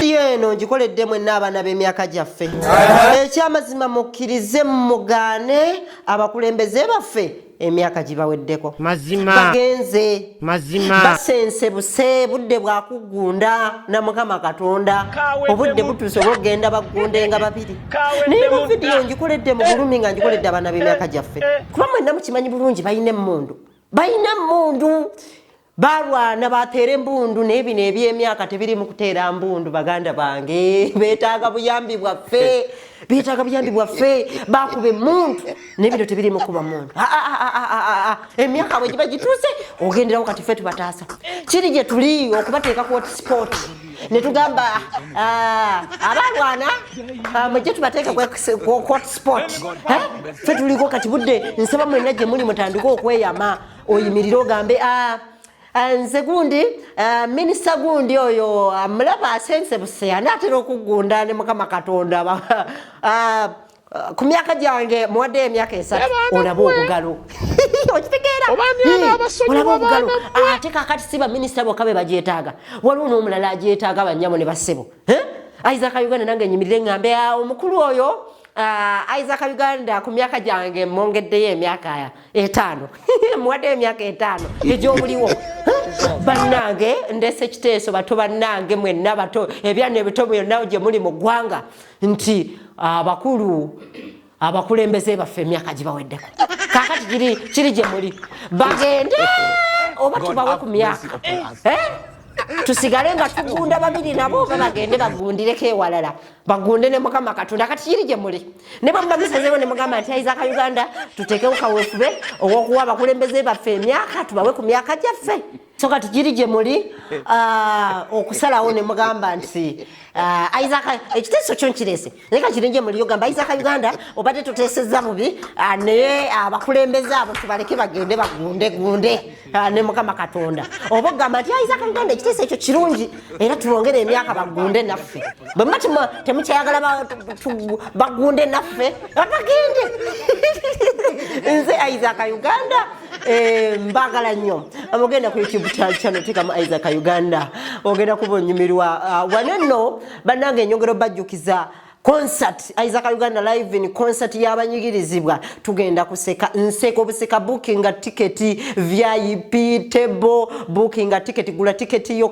Video eno ngikoledde mwenna abaana b'emyaka gyaffe. Ekyamazima mukkirize mugane abakulembeze baffe emyaka gibaweddeko. Bagenze basense buse budde bwakugunda na Mukama Katonda. Obudde butuuse obw'okugenda bagunde nga babiri. Naye mu video ngikoledde mu bulumi nga ngikoledde abaana b'emyaka gyaffe. Kuba mwenna mukimanyi bulungi bayina emmundu. Barwana batere embundu n'ebino eby'emyaka tebiri mu kuteera mbundu baganda bange beetaaga buyambi bwaffe bakuba emmundu n'ebino tebiri mu kuba mundu emyaka bwe giba gituuse ogenderawo kati ffe tubataasa kiri gye tuli okubateeka ku hotspot ne tugamba abalwana mujje tubateeke ku hotspot ffe tuliko kati budde nsaba mwenna gye muli mutandike okweyama oyimirire ogambe nze gundi minisita gundi oyo mulaba asense buse anaatera okugunda ne Mukama Katonda ku myaka gyange muwadde emyaka 3 olaba obugalo okitegeera olaba obugalo ate kakati si baminisita bokka be bagyetaaga waliwo n'omulala agyetaaga bannyamo ne bassebo Isaac Uganda nange nyimirire ngambe omukulu oyo Isaac Uganda ku myaka gyange mwongeddeyo emyaka 5 muwadde emyaka 5 egy'obuliwo bannange ndese kiteeso bato bannange mwenna bato ebyana ebito byonna gye muli mu ggwanga nti abakulembeze baffe emyaka gibaweddeko kakati kiri gye muli bagende oba tubawe ku myaka tusigale nga tugunda babiri nabo bagende bagundireko ewalala bagunde ne Mukama Katonda kati kiri gye muli ne bwe musazeewo ne mugamba nti Isaac Uganda tuteekewo kaweefube ow'okuwa abakulembeze baffe emyaka tubawe ku myaka gyaffe so kati kiri gye muli okusalawo ne mugamba nti Isaac ekiteeso kyo nkirese naye kiri gye muli ogamba Isaac Uganda obadde tuteesezza bubi naye abakulembeze abo tubaleke bagende bagunde ne Mukama Katonda oba ogamba nti Isaac Uganda ekiteeso ekyo kirungi era tulongere emyaka bagunde naffe bwe muba temukyayagala bagunde naffe bagende nze Isaac Uganda mbagala nnyo amugenda ku YouTube channel tikamu Isaac Uganda ogenda kuba onyumirwa wanenno bannange enyongero bajjukiza concert Isaac Uganda live in concert y'abanyigirizibwa tugenda kuseka nseko buseka booking ticket VIP table booking ticket gula ticket yo